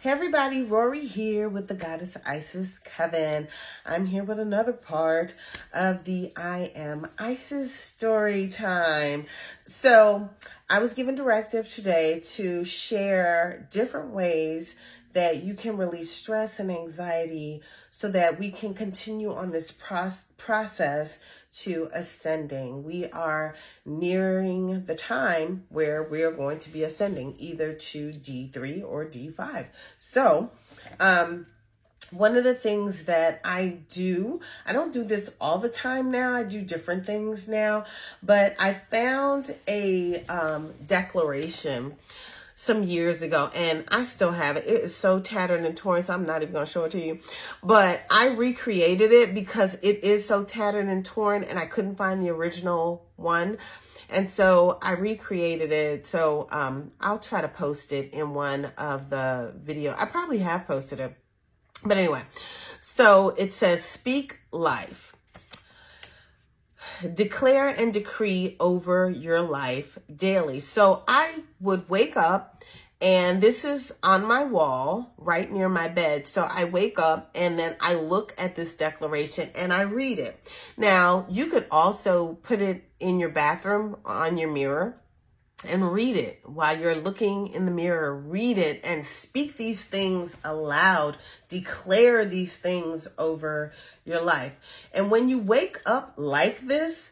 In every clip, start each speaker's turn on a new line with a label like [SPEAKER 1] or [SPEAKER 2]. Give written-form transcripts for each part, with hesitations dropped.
[SPEAKER 1] Hey everybody, Rorree here with the Goddess Isis Coven. I'm here with another part of the I Am Isis story time. So I was given directive today to share different ways that you can release stress and anxiety so that we can continue on this process to ascending. We are nearing the time where we are going to be ascending either to D3 or D5. So, one of the things that I don't do this all the time now. I do different things now, but I found a declaration some years ago, and I still have it. It is so tattered and torn, so I'm not even going to show it to you. But I recreated it because it is so tattered and torn, and I couldn't find the original one. And so I recreated it. So I'll try to post it in one of the video. I probably have posted it. But anyway, so it says, speak life. Declare and decree over your life daily. So I would wake up, and this is on my wall right near my bed. So I wake up and then I look at this declaration and I read it. Now, you could also put it in your bathroom on your mirror and read it while you're looking in the mirror. Read it and speak these things aloud. Declare these things over your life. And when you wake up like this,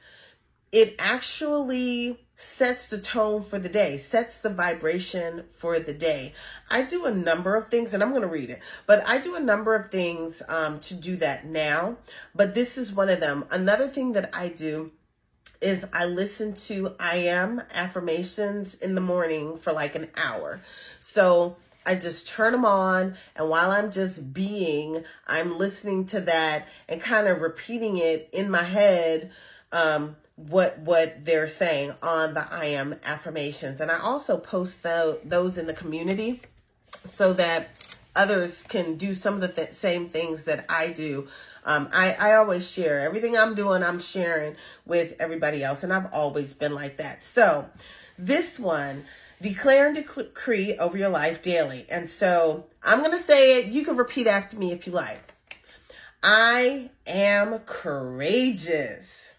[SPEAKER 1] it actually sets the tone for the day, sets the vibration for the day. I do a number of things, and I'm going to read it, but I do a number of things to do that now, but this is one of them. Another thing that I do is I listen to I Am affirmations in the morning for like an hour. So I just turn them on, and while I'm just being, I'm listening to that and kind of repeating it in my head, what they're saying on the I Am affirmations. And I also post those in the community so that others can do some of the same things that I do. I always share everything I'm doing. I'm sharing with everybody else. And I've always been like that. So this one, declare and decree over your life daily. And so I'm going to say it. You can repeat after me if you like. I am courageous.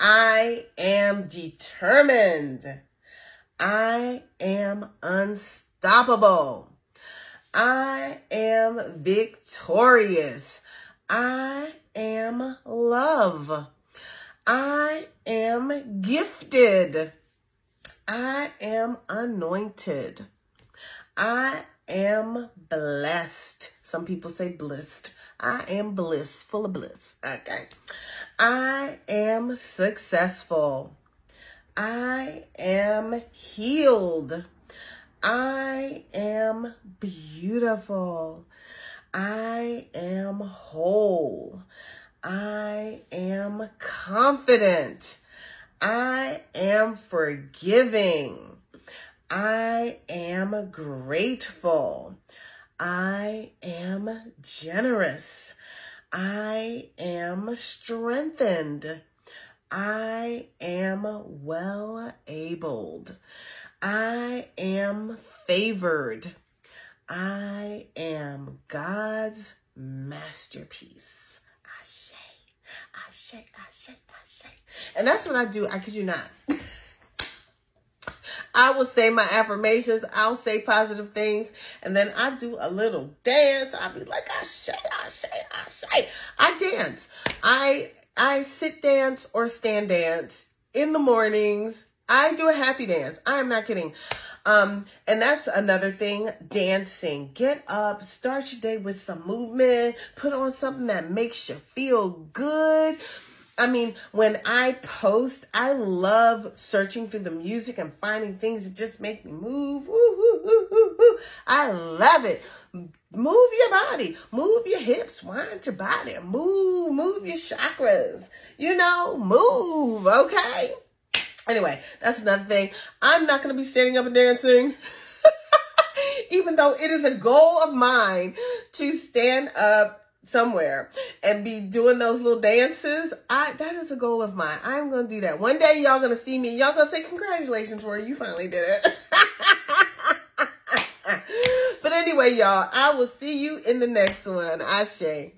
[SPEAKER 1] I am determined. I am unstoppable. I am victorious. I am love. I am gifted. I am anointed. I am blessed. Some people say blissed. I am bliss, full of bliss. Okay. I am successful. I am healed. I am beautiful. I am whole. I am confident. I am forgiving. I am grateful. I am generous. I am strengthened. I am well-abled. I am favored. I am God's masterpiece. Ashe, ashe, ashe, ashe. And that's what I do. I kid you not. I will say my affirmations. I'll say positive things. And then I do a little dance. I'll be like, ashe, ashe, ashe. I dance. I sit dance or stand dance in the mornings. I do a happy dance. I am not kidding. And that's another thing, dancing. Get up, start your day with some movement, put on something that makes you feel good. I mean, when I post, I love searching through the music and finding things that just make me move. Woo, woo, woo, woo, woo. I love it. Move your body, move your hips, wind your body, move your chakras, move, okay? Anyway, that's another thing. I'm not going to be standing up and dancing, even though it is a goal of mine to stand up somewhere and be doing those little dances. That is a goal of mine. I'm going to do that. One day y'all going to see me. Y'all going to say, congratulations, Rorree, you finally did it. But Anyway, y'all, I will see you in the next one. Ashe.